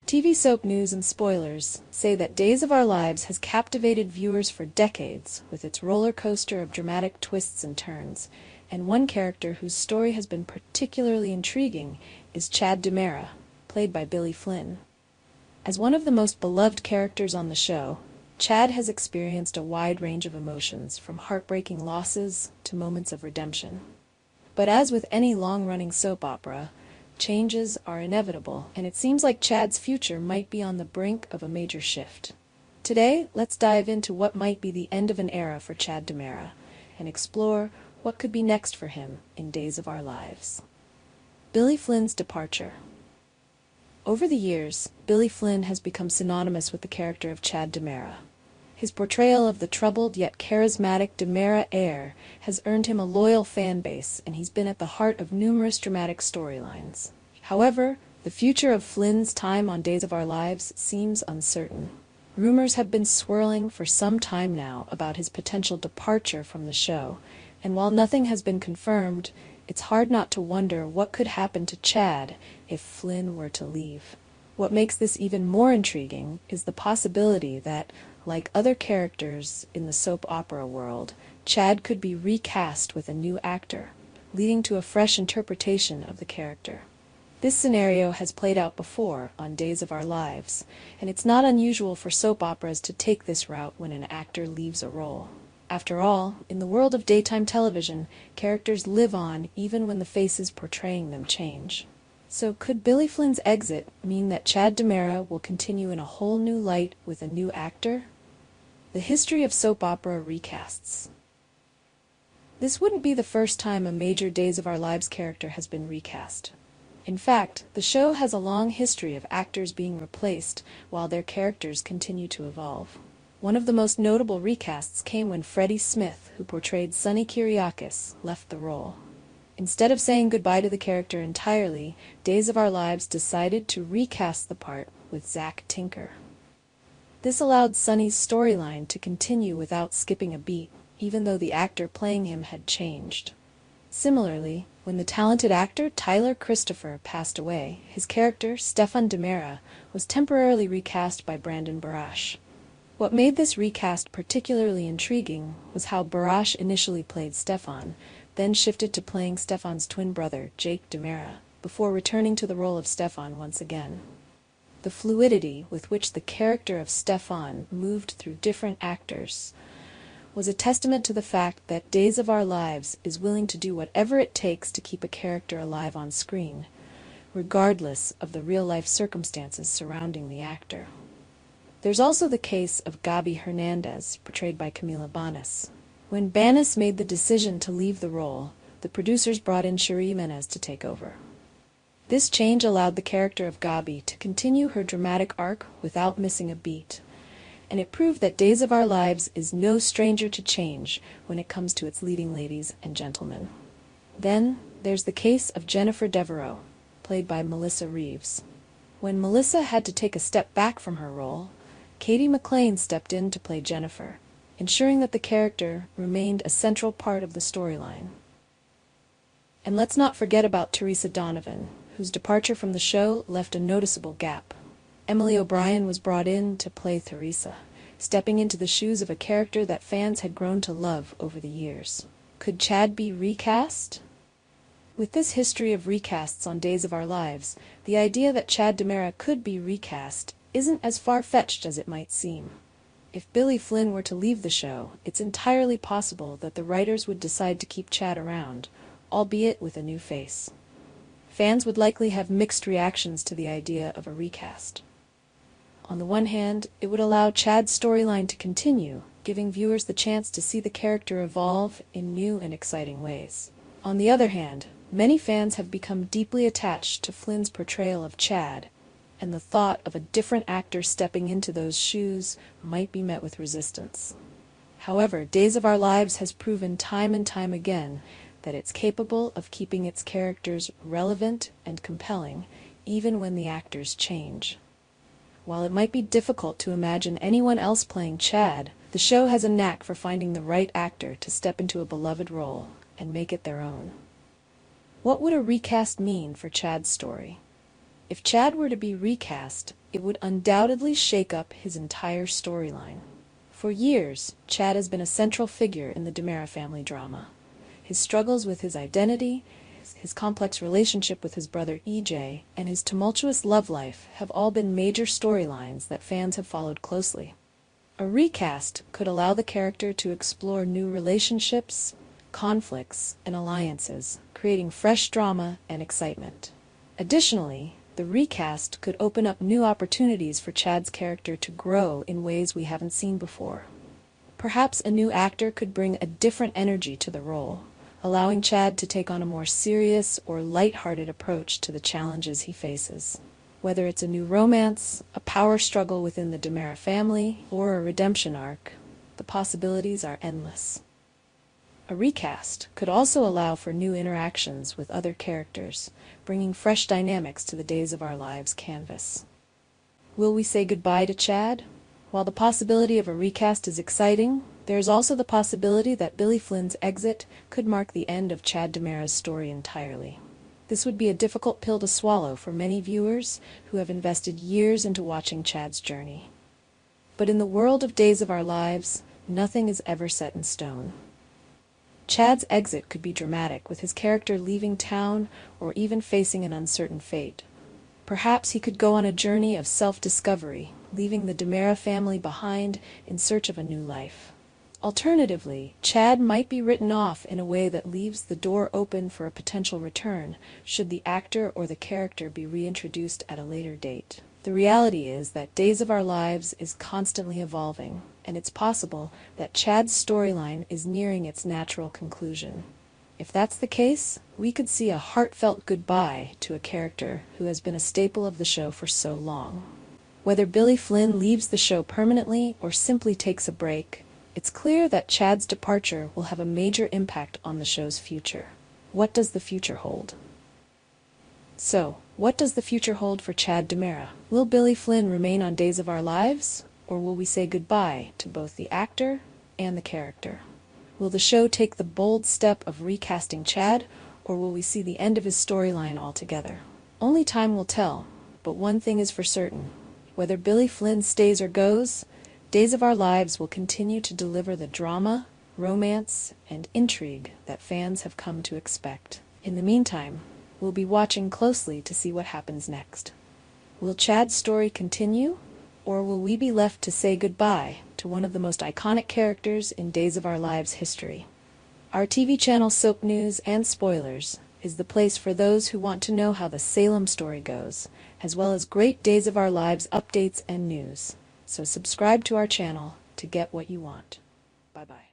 TV soap news and spoilers say that Days of Our Lives has captivated viewers for decades with its roller coaster of dramatic twists and turns, and one character whose story has been particularly intriguing is Chad DiMera, played by Billy Flynn. As one of the most beloved characters on the show, Chad has experienced a wide range of emotions, from heartbreaking losses to moments of redemption. But as with any long-running soap opera, changes are inevitable, and it seems like Chad's future might be on the brink of a major shift. Today, let's dive into what might be the end of an era for Chad DiMera, and explore what could be next for him in Days of Our Lives. Billy Flynn's departure. Over the years, Billy Flynn has become synonymous with the character of Chad DiMera. His portrayal of the troubled yet charismatic DiMera heir has earned him a loyal fan base, and he's been at the heart of numerous dramatic storylines. However, the future of Flynn's time on Days of Our Lives seems uncertain. Rumors have been swirling for some time now about his potential departure from the show, and while nothing has been confirmed, it's hard not to wonder what could happen to Chad if Flynn were to leave. What makes this even more intriguing is the possibility that, like other characters in the soap opera world, Chad could be recast with a new actor, leading to a fresh interpretation of the character. This scenario has played out before on Days of Our Lives, and it's not unusual for soap operas to take this route when an actor leaves a role. After all, in the world of daytime television, characters live on even when the faces portraying them change. So could Billy Flynn's exit mean that Chad DiMera will continue in a whole new light with a new actor? The history of soap opera recasts. This wouldn't be the first time a major Days of Our Lives character has been recast. In fact, the show has a long history of actors being replaced while their characters continue to evolve. One of the most notable recasts came when Freddie Smith, who portrayed Sonny Kyriakis, left the role. Instead of saying goodbye to the character entirely, Days of Our Lives decided to recast the part with Zach Tinker. This allowed Sonny's storyline to continue without skipping a beat, even though the actor playing him had changed. Similarly, when the talented actor Tyler Christopher passed away, his character, Stefan DiMera, was temporarily recast by Brandon Barash. What made this recast particularly intriguing was how Barash initially played Stefan, then shifted to playing Stefan's twin brother, Jake DiMera, before returning to the role of Stefan once again. The fluidity with which the character of Stefan moved through different actors was a testament to the fact that Days of Our Lives is willing to do whatever it takes to keep a character alive on screen, regardless of the real-life circumstances surrounding the actor. There's also the case of Gabi Hernandez, portrayed by Camila Banus. When Banus made the decision to leave the role, the producers brought in Cherie Menez to take over. This change allowed the character of Gabi to continue her dramatic arc without missing a beat, and it proved that Days of Our Lives is no stranger to change when it comes to its leading ladies and gentlemen. Then there's the case of Jennifer Devereaux, played by Melissa Reeves. When Melissa had to take a step back from her role, Katie McLean stepped in to play Jennifer, ensuring that the character remained a central part of the storyline. And let's not forget about Teresa Donovan, whose departure from the show left a noticeable gap. Emily O'Brien was brought in to play Teresa, stepping into the shoes of a character that fans had grown to love over the years. Could Chad be recast? With this history of recasts on Days of Our Lives, the idea that Chad DiMera could be recast isn't as far-fetched as it might seem. If Billy Flynn were to leave the show, it's entirely possible that the writers would decide to keep Chad around, albeit with a new face. Fans would likely have mixed reactions to the idea of a recast. On the one hand, it would allow Chad's storyline to continue, giving viewers the chance to see the character evolve in new and exciting ways. On the other hand, many fans have become deeply attached to Flynn's portrayal of Chad, and the thought of a different actor stepping into those shoes might be met with resistance. However, Days of Our Lives has proven time and time again that it's capable of keeping its characters relevant and compelling, even when the actors change. While it might be difficult to imagine anyone else playing Chad, the show has a knack for finding the right actor to step into a beloved role and make it their own. What would a recast mean for Chad's story? If Chad were to be recast, It would undoubtedly shake up his entire storyline. For years, Chad has been a central figure in the DiMera family drama. His struggles with his identity, his complex relationship with his brother EJ, and his tumultuous love life have all been major storylines that fans have followed closely. A recast could allow the character to explore new relationships, conflicts, and alliances, creating fresh drama and excitement. Additionally, the recast could open up new opportunities for Chad's character to grow in ways we haven't seen before. Perhaps a new actor could bring a different energy to the role, allowing Chad to take on a more serious or light-hearted approach to the challenges he faces. Whether it's a new romance, a power struggle within the DiMera family, or a redemption arc, the possibilities are endless. A recast could also allow for new interactions with other characters, bringing fresh dynamics to the Days of Our Lives canvas. Will we say goodbye to Chad? While the possibility of a recast is exciting, there is also the possibility that Billy Flynn's exit could mark the end of Chad DiMera's story entirely. This would be a difficult pill to swallow for many viewers who have invested years into watching Chad's journey. But in the world of Days of Our Lives, nothing is ever set in stone. Chad's exit could be dramatic, with his character leaving town or even facing an uncertain fate. Perhaps he could go on a journey of self-discovery, leaving the DiMera family behind in search of a new life. Alternatively, Chad might be written off in a way that leaves the door open for a potential return, should the actor or the character be reintroduced at a later date. The reality is that Days of Our Lives is constantly evolving, and it's possible that Chad's storyline is nearing its natural conclusion. If that's the case, we could see a heartfelt goodbye to a character who has been a staple of the show for so long. Whether Billy Flynn leaves the show permanently or simply takes a break, it's clear that Chad's departure will have a major impact on the show's future. What does the future hold? So, what does the future hold for Chad DiMera? Will Billy Flynn remain on Days of Our Lives, or will we say goodbye to both the actor and the character? Will the show take the bold step of recasting Chad, or will we see the end of his storyline altogether? Only time will tell, but one thing is for certain. Whether Billy Flynn stays or goes, Days of Our Lives will continue to deliver the drama, romance, and intrigue that fans have come to expect. In the meantime, we'll be watching closely to see what happens next. Will Chad's story continue, or will we be left to say goodbye to one of the most iconic characters in Days of Our Lives history? Our TV channel Soap News and Spoilers is the place for those who want to know how the Salem story goes, as well as great Days of Our Lives updates and news. So subscribe to our channel to get what you want. Bye-bye.